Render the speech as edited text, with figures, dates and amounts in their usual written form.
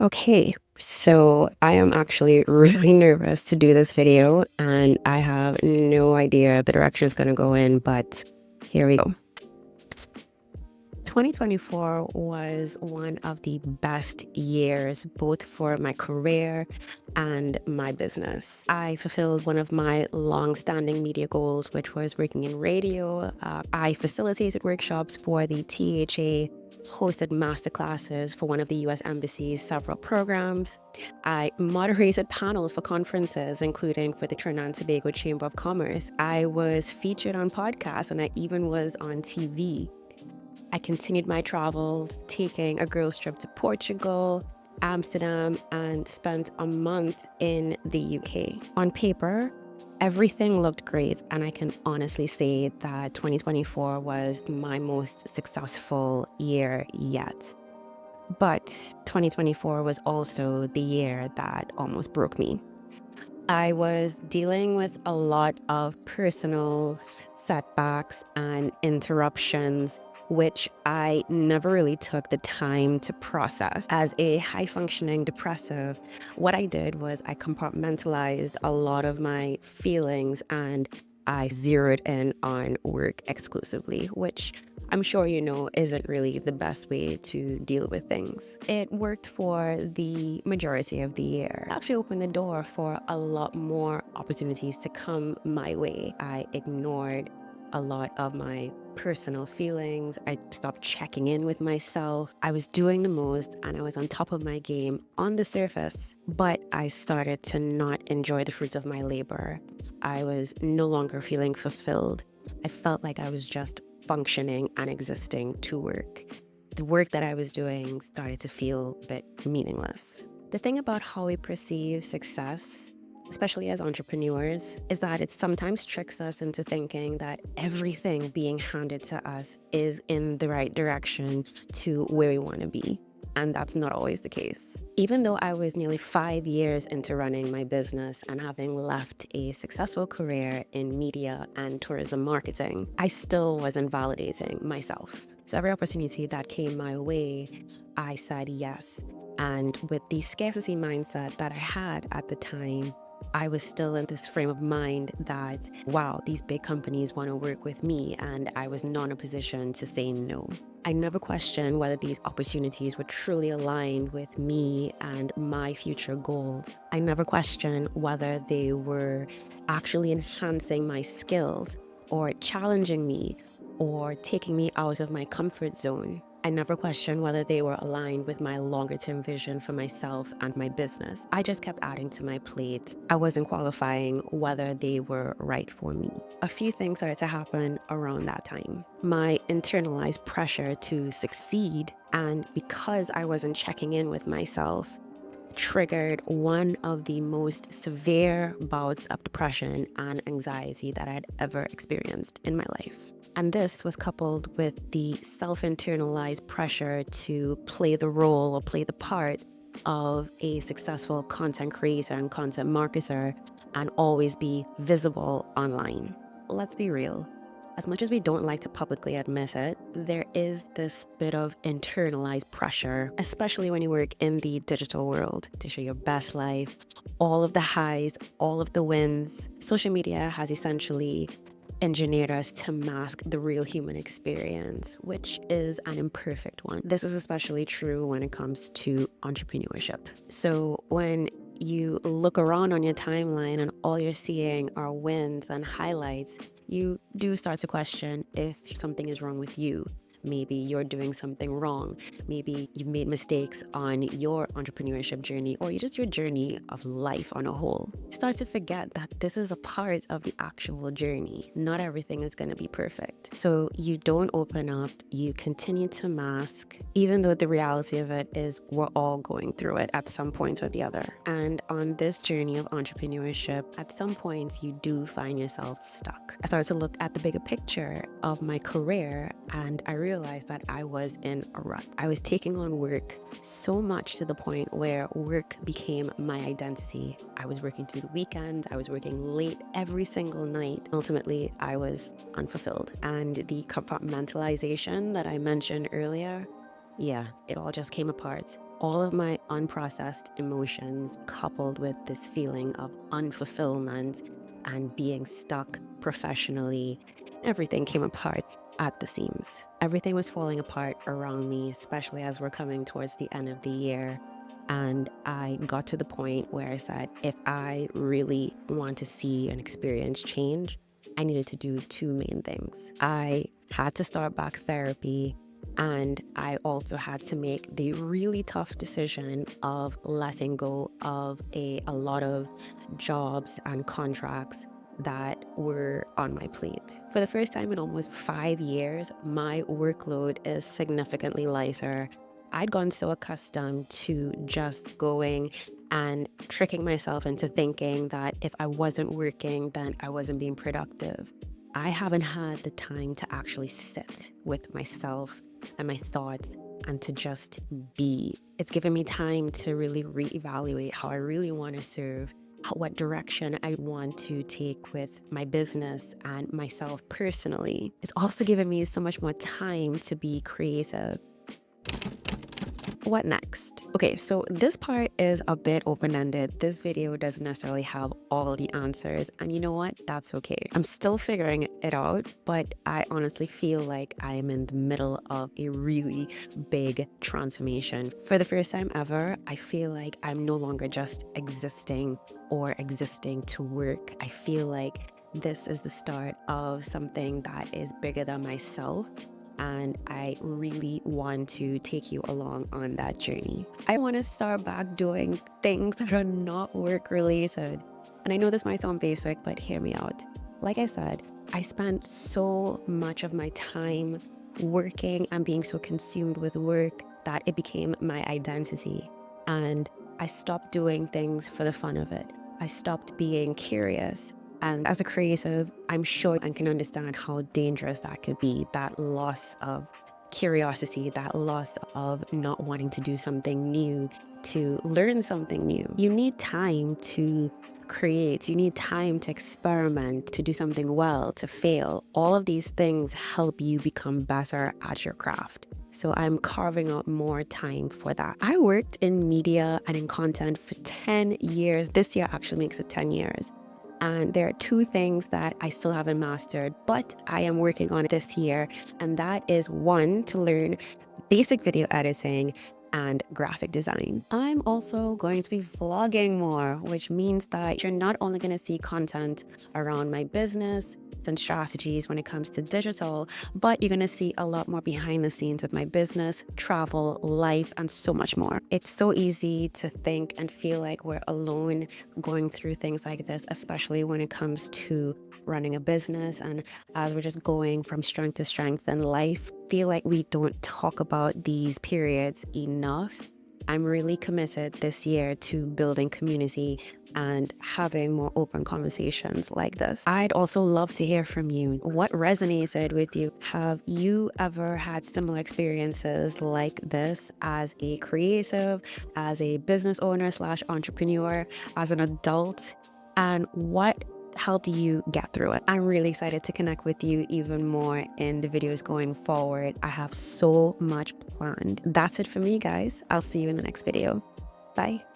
Okay, so I am actually really nervous to do this video, and I have no idea the direction it's going to go in, but here we go. 2024 was one of the best years, both for my career and my business. I fulfilled one of my long-standing media goals, which was working in radio. I facilitated workshops for the THA, hosted masterclasses for one of the US Embassy's several programs. I moderated panels for conferences, including for the Trinidad and Tobago Chamber of Commerce. I was featured on podcasts, and I even was on TV. I continued my travels, taking a girls' trip to Portugal, Amsterdam, and spent a month in the UK. On paper, everything looked great, and I can honestly say that 2024 was my most successful year yet. But 2024 was also the year that almost broke me. I was dealing with a lot of personal setbacks and interruptions, which I never really took the time to process. As a high-functioning depressive, what I did was I compartmentalized a lot of my feelings and I zeroed in on work exclusively, which I'm sure you know isn't really the best way to deal with things. It worked for the majority of the year. It actually opened the door for a lot more opportunities to come my way. I ignored a lot of my personal feelings. I stopped checking in with myself. I was doing the most and I was on top of my game on the surface, but I started to not enjoy the fruits of my labor. I was no longer feeling fulfilled. I felt like I was just functioning and existing to work. The work that I was doing started to feel a bit meaningless. The thing about how we perceive success, especially as entrepreneurs, is that it sometimes tricks us into thinking that everything being handed to us is in the right direction to where we want to be. And that's not always the case. Even though I was nearly 5 years into running my business and having left a successful career in media and tourism marketing, I still wasn't validating myself. So every opportunity that came my way, I said yes. And with the scarcity mindset that I had at the time, I was still in this frame of mind that, wow, these big companies want to work with me, and I was not in a position to say no. I never questioned whether these opportunities were truly aligned with me and my future goals. I never questioned whether they were actually enhancing my skills or challenging me or taking me out of my comfort zone. I never questioned whether they were aligned with my longer-term vision for myself and my business. I just kept adding to my plate. I wasn't qualifying whether they were right for me. A few things started to happen around that time. My internalized pressure to succeed, and because I wasn't checking in with myself, triggered one of the most severe bouts of depression and anxiety that I'd ever experienced in my life. And this was coupled with the self-internalized pressure to play the role or play the part of a successful content creator and content marketer and always be visible online. Let's be real. As much as we don't like to publicly admit it, there is this bit of internalized pressure, especially when you work in the digital world, to show your best life, all of the highs, all of the wins. Social media has essentially engineered us to mask the real human experience, which is an imperfect one. This is especially true when it comes to entrepreneurship. So when you look around on your timeline and all you're seeing are wins and highlights, you do start to question if something is wrong with you. Maybe you're doing something wrong. Maybe you've made mistakes on your entrepreneurship journey or just your journey of life on a whole. Start to forget that this is a part of the actual journey. Not everything is going to be perfect. So you don't open up, you continue to mask, even though the reality of it is we're all going through it at some point or the other. And on this journey of entrepreneurship, at some points you do find yourself stuck. I started to look at the bigger picture of my career, and I realized that I was in a rut. I was taking on work so much to the point where work became my identity. I was working through the weekends, I was working late every single night. Ultimately, I was unfulfilled. And the compartmentalization that I mentioned earlier, yeah, it all just came apart. all of my unprocessed emotions, coupled with this feeling of unfulfillment and being stuck professionally, everything came apart at the seams. Everything was falling apart around me, especially as we're coming towards the end of the year. And I got to the point where I said, if I really want to see and experience change, I needed to do two main things. I had to start back therapy, and I also had to make the really tough decision of letting go of a lot of jobs and contracts that were on my plate. For the first time in almost 5 years, my workload is significantly lighter. I'd gotten so accustomed to just going and tricking myself into thinking that if I wasn't working, then I wasn't being productive. I haven't had the time to actually sit with myself and my thoughts and to just be. It's given me time to really reevaluate how I really want to serve, what direction I want to take with my business and myself personally. It's also given me so much more time to be creative. What next? Okay, so this part is a bit open-ended. This video doesn't necessarily have all the answers, and you know what? That's okay. I'm still figuring it out, but I honestly feel like I'm in the middle of a really big transformation. For the first time ever, I feel like I'm no longer just existing or existing to work. I feel like this is the start of something that is bigger than myself, and I really want to take you along on that journey. I want to start back doing things that are not work related. And I know this might sound basic, but hear me out. Like I said, I spent so much of my time working and being so consumed with work that it became my identity. And I stopped doing things for the fun of it. I stopped being curious. And as a creative, I'm sure I can understand how dangerous that could be, that loss of curiosity, that loss of not wanting to do something new, to learn something new. You need time to create, you need time to experiment, to do something well, to fail. All of these things help you become better at your craft. So I'm carving out more time for that. I worked in media and in content for 10 years. This year actually makes it 10 years. And there are two things that I still haven't mastered, but I am working on it this year. And that is one, to learn basic video editing and graphic design. I'm also going to be vlogging more, which means that you're not only going to see content around my business and strategies when it comes to digital, but you're going to see a lot more behind the scenes with my business, travel, life, and so much more. It's so easy to think and feel like we're alone going through things like this, especially when it comes to running a business. And as we're just going from strength to strength in life, feel like we don't talk about these periods enough. I'm really committed this year to building community and having more open conversations like this. I'd also love to hear from you. What resonated with you? Have you ever had similar experiences like this as a creative, as a business owner / entrepreneur, as an adult? And what helped you get through it? I'm really excited to connect with you even more in the videos going forward. I have so much planned. That's it for me, guys. I'll see you in the next video. Bye.